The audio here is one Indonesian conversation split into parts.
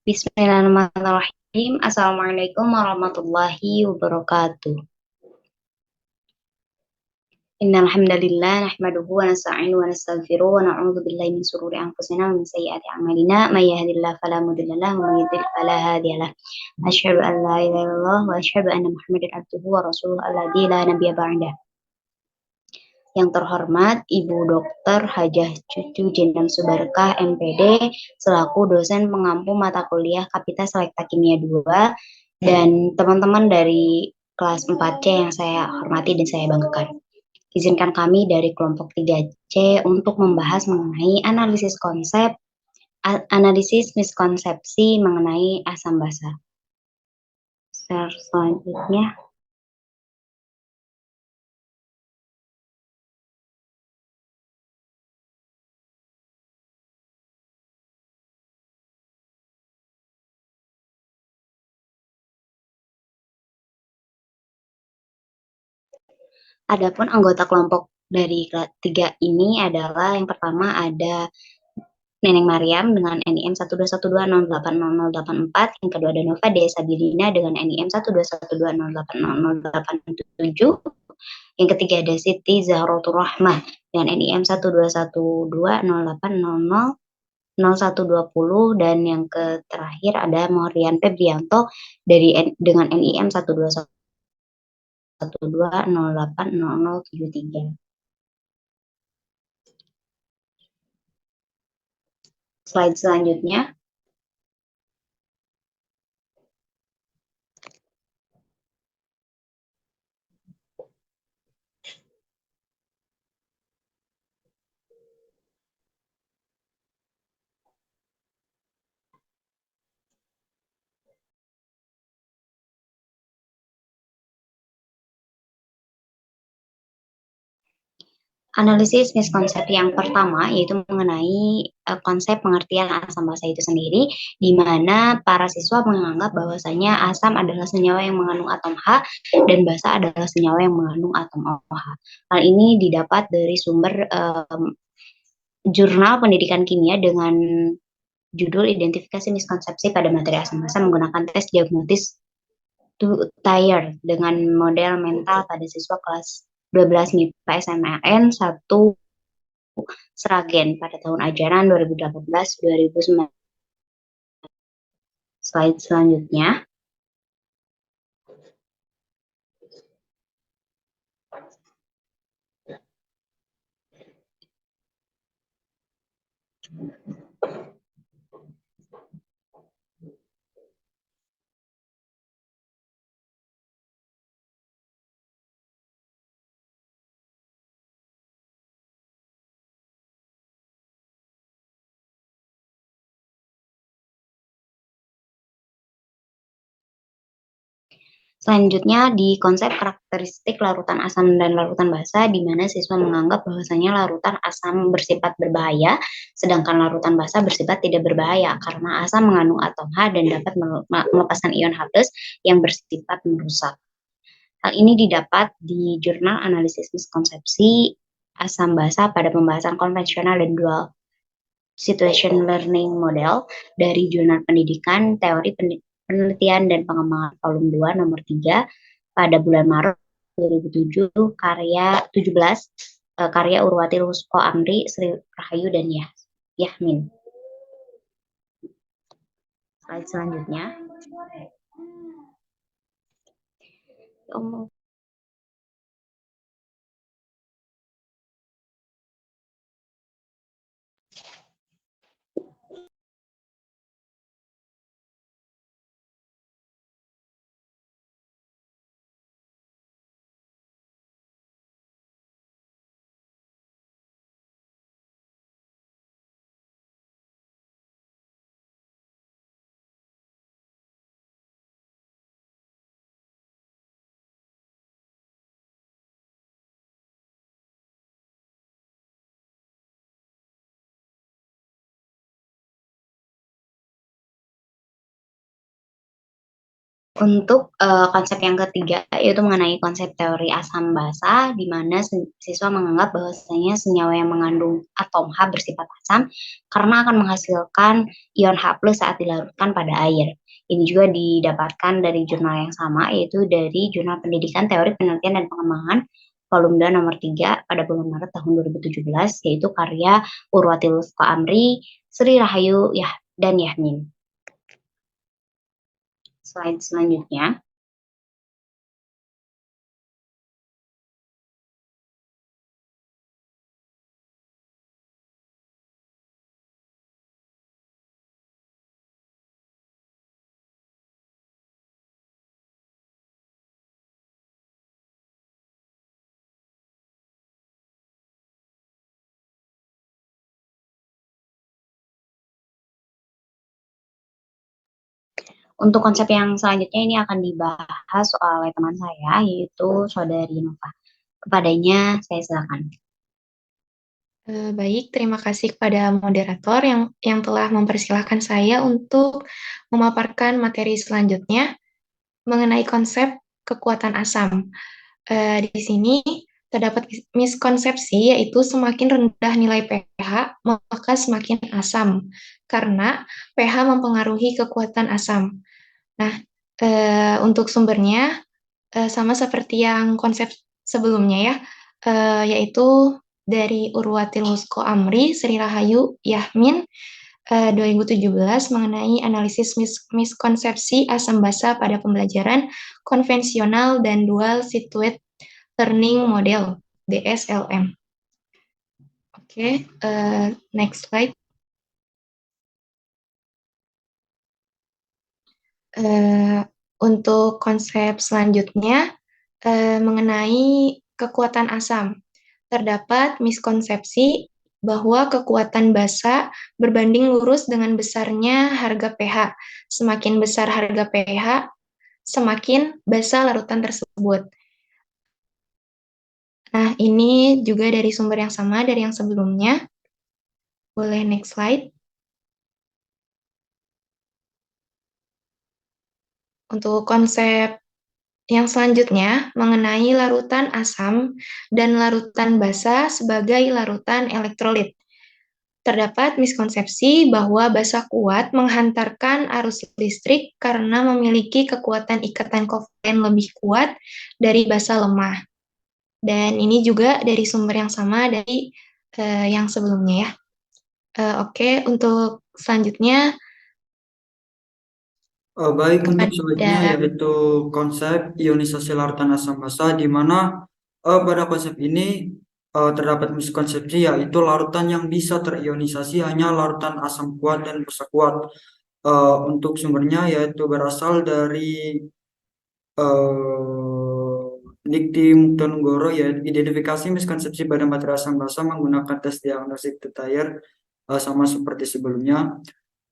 Bismillahirrahmanirrahim. Assalamualaikum warahmatullahi wabarakatuh. Innal hamdalillah nahmaduhu wa nasta'inuhu wa nastaghfiruh wa na'udzu billahi min shururi anfusina wa min sayyiati a'malina. May yahdihillahu fala mudilla lahu wa may yudlil fala hadiya lahu. Asyhadu an la ilaha illallah wa asyhadu anna Muhammadan abduhu wa rasuluhu alladzi la nabiyya ba'dah. Yang terhormat Ibu Dokter Hajah Cucu Jendan Subarkah MPD selaku dosen pengampu mata kuliah Kapita Selekta Kimia 2 dan teman-teman dari kelas 4C yang saya hormati dan saya banggakan. Izinkan kami dari kelompok 3C untuk membahas mengenai analisis miskonsepsi mengenai asam basa. Selanjutnya, adapun anggota kelompok dari kelas 3 ini adalah yang pertama ada Neneng Mariam dengan NIM 121208084, yang kedua ada Nova Desa Sabilina dengan NIM 121208087, yang ketiga ada Siti Zahrotur Rahmah dengan NIM 12120800120, dan yang terakhir ada Maurian Febrianto dengan NIM 121208073. Slide selanjutnya. Analisis miskonsep yang pertama yaitu mengenai konsep pengertian asam basa itu sendiri, di mana para siswa menganggap bahwasanya asam adalah senyawa yang mengandung atom H dan basa adalah senyawa yang mengandung atom OH. Hal ini didapat dari sumber jurnal pendidikan kimia dengan judul Identifikasi Miskonsepsi pada Materi Asam Basa menggunakan tes diagnostis Thayer dengan model mental pada siswa kelas 12 MIPA SMRN 1 Sragen pada tahun ajaran 2018-2019. Slide selanjutnya. Selanjutnya di konsep karakteristik larutan asam dan larutan basa, di mana siswa menganggap bahwasanya larutan asam bersifat berbahaya, sedangkan larutan basa bersifat tidak berbahaya karena asam mengandung atom H dan dapat melepaskan ion H+ yang bersifat merusak. Hal ini didapat di Jurnal Analisis Miskonsepsi Asam Basa pada pembahasan konvensional dan dual situation learning model dari Jurnal Pendidikan, Teori Penelitian dan Pengembangan volume 2 nomor 3 pada bulan Maret 2007 karya Urwati Rusko Amri, Sri Rahayu dan Yahmin. Slide selanjutnya. Untuk konsep yang ketiga yaitu mengenai konsep teori asam basa, di mana siswa menganggap bahwasanya senyawa yang mengandung atom H bersifat asam karena akan menghasilkan ion H+ saat dilarutkan pada air. Ini juga didapatkan dari jurnal yang sama, yaitu dari Jurnal Pendidikan Teori Penelitian dan Pengembangan volume 2 nomor 3 pada bulan Maret tahun 2017, yaitu karya Urwati Lutfka Amri, Sri Rahayu dan Yasmin. Slide selanjutnya. Untuk konsep yang selanjutnya ini akan dibahas oleh teman saya, yaitu Saudari Nova. Kepadanya saya silakan. Baik, terima kasih kepada moderator yang telah mempersilahkan saya untuk memaparkan materi selanjutnya mengenai konsep kekuatan asam. Di sini terdapat miskonsepsi, yaitu semakin rendah nilai pH maka semakin asam, karena pH mempengaruhi kekuatan asam. Nah, untuk sumbernya sama seperti yang konsep sebelumnya ya, yaitu dari Urwati Lutfka Amri, Sri Rahayu, Yasmin, 2017 mengenai analisis miskonsepsi asam basa pada pembelajaran konvensional dan dual situate learning model DSLM. Oke, next slide. Untuk konsep selanjutnya mengenai kekuatan asam. Terdapat miskonsepsi bahwa kekuatan basa berbanding lurus dengan besarnya harga pH. Semakin besar harga pH, semakin basa larutan tersebut. Nah, ini juga dari sumber yang sama dari yang sebelumnya. Boleh next slide. Untuk konsep yang selanjutnya mengenai larutan asam dan larutan basa sebagai larutan elektrolit. Terdapat miskonsepsi bahwa basa kuat menghantarkan arus listrik karena memiliki kekuatan ikatan kovalent lebih kuat dari basa lemah. Dan ini juga dari sumber yang sama dari yang sebelumnya ya. Oke, untuk selanjutnya Baik, untuk kepada selanjutnya yaitu konsep ionisasi larutan asam basa, di mana pada konsep ini terdapat miskonsepsi, yaitu larutan yang bisa terionisasi hanya larutan asam kuat dan basa kuat. Untuk sumbernya yaitu berasal dari Dikti Muktanugoro, yaitu identifikasi miskonsepsi pada materi asam basa menggunakan tes diagnostik Detayer sama seperti sebelumnya.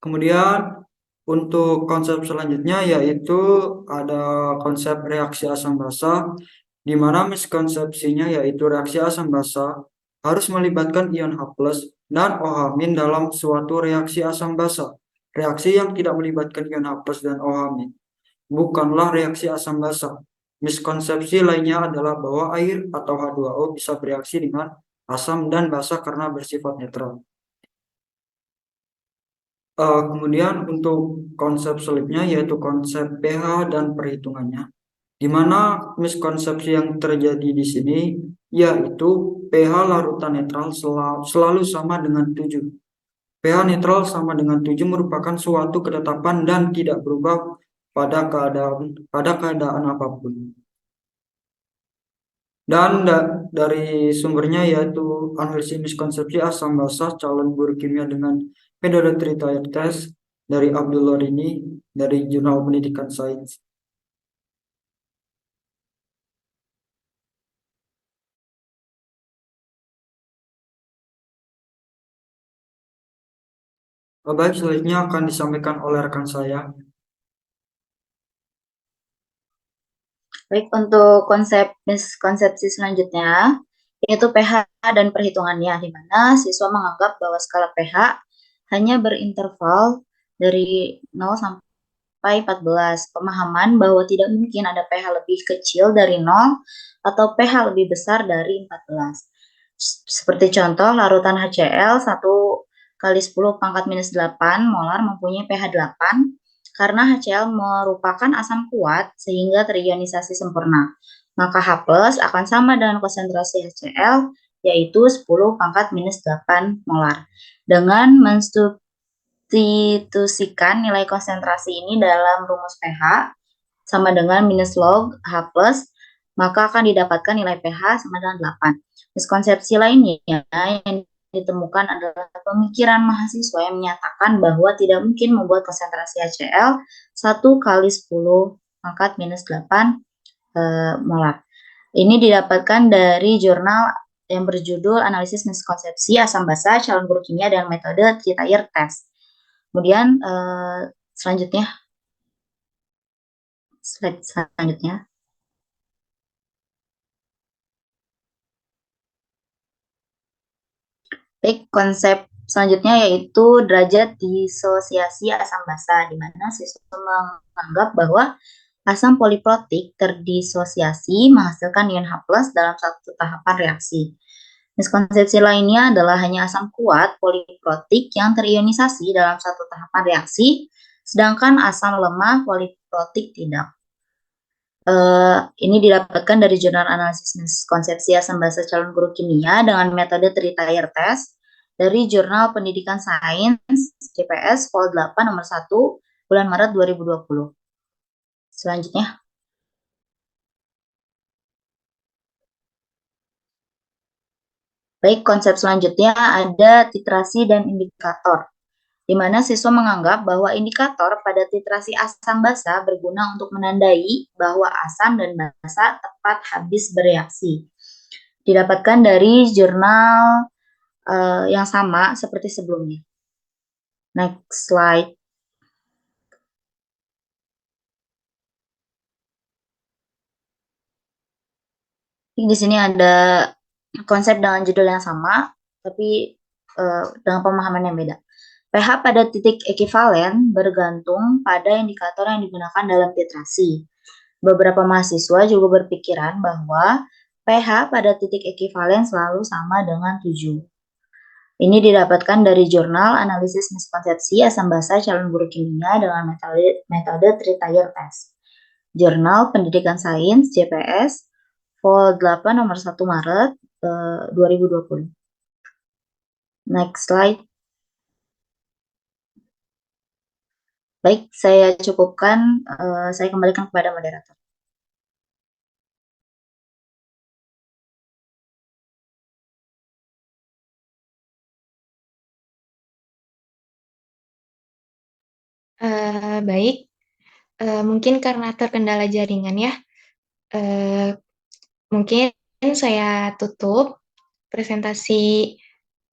Kemudian untuk konsep selanjutnya yaitu ada konsep reaksi asam basa, di mana miskonsepsinya yaitu reaksi asam basa harus melibatkan ion H+ dan OH- dalam suatu reaksi asam basa. Reaksi yang tidak melibatkan ion H+ dan OH- bukanlah reaksi asam basa. Miskonsepsi lainnya adalah bahwa air atau H2O bisa bereaksi dengan asam dan basa karena bersifat netral. Kemudian untuk konsep selanjutnya yaitu konsep pH dan perhitungannya, di mana miskonsepsi yang terjadi di sini yaitu pH larutan netral selalu sama dengan 7. pH netral sama dengan 7 merupakan suatu ketetapan dan tidak berubah pada keadaan apapun. Dan dari sumbernya yaitu analisis miskonsepsi asam basa calon guru kimia dengan metode three-tier test dari Abdullah Rini dari Jurnal Pendidikan Sains. Baik, selanjutnya akan disampaikan oleh rekan saya. Baik, untuk miskonsepsi selanjutnya, yaitu pH dan perhitungannya, di mana siswa menganggap bahwa skala pH hanya berinterval dari 0 sampai sampai 14. Pemahaman bahwa tidak mungkin ada pH lebih kecil dari 0 atau pH lebih besar dari 14. Seperti contoh, larutan HCl 1 kali 10 pangkat minus 8 molar mempunyai pH 8 karena HCl merupakan asam kuat sehingga terionisasi sempurna. Maka H+ akan sama dengan konsentrasi HCl yaitu 10 pangkat minus 8 molar. Dengan mensubstitusikan nilai konsentrasi ini dalam rumus pH sama dengan minus log H+, maka akan didapatkan nilai pH sama dengan 8. Miskonsepsi lainnya yang ditemukan adalah pemikiran mahasiswa yang menyatakan bahwa tidak mungkin membuat konsentrasi HCl 1 kali 10 pangkat minus 8 molar. Ini didapatkan dari jurnal yang berjudul Analisis Miskonsepsi Asam Basa Calon Guru Kimia dengan Metode Three-Tier Test. Kemudian selanjutnya, slide selanjutnya. Baik, konsep selanjutnya yaitu derajat disosiasi asam basa, di mana siswa menganggap bahwa asam poliprotik terdisosiasi menghasilkan ion H+ dalam satu tahapan reaksi. Miskonsepsi lainnya adalah hanya asam kuat poliprotik yang terionisasi dalam satu tahapan reaksi, sedangkan asam lemah poliprotik tidak. Ini didapatkan dari jurnal analisis miskonsepsi asam basa calon guru kimia dengan metode Three-Tier Test dari jurnal Pendidikan Sains JPS Vol 8 nomor 1 bulan Maret 2020. Selanjutnya. Baik, konsep selanjutnya ada titrasi dan indikator, di mana siswa menganggap bahwa indikator pada titrasi asam basa berguna untuk menandai bahwa asam dan basa tepat habis bereaksi. Didapatkan dari jurnal yang sama seperti sebelumnya. Next slide. Di sini ada konsep dengan judul yang sama, tapi dengan pemahaman yang beda. pH pada titik ekivalen bergantung pada indikator yang digunakan dalam titrasi. Beberapa mahasiswa juga berpikiran bahwa pH pada titik ekivalen selalu sama dengan 7. Ini didapatkan dari jurnal Analisis Miskonsepsi Asam Basa Calon Guru Kimia dengan metode Three-Tier Test. Jurnal Pendidikan Sains JPS Vol 8 nomor 1 Maret 2020. Next slide. Baik, saya cukupkan. Saya kembalikan kepada moderator. Baik, mungkin karena terkendala jaringan ya, mungkin saya tutup presentasi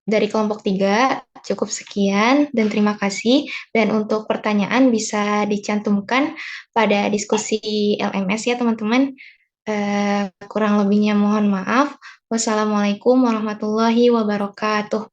dari kelompok 3, cukup sekian dan terima kasih. Dan untuk pertanyaan bisa dicantumkan pada diskusi LMS ya teman-teman. Kurang lebihnya mohon maaf. Wassalamualaikum warahmatullahi wabarakatuh.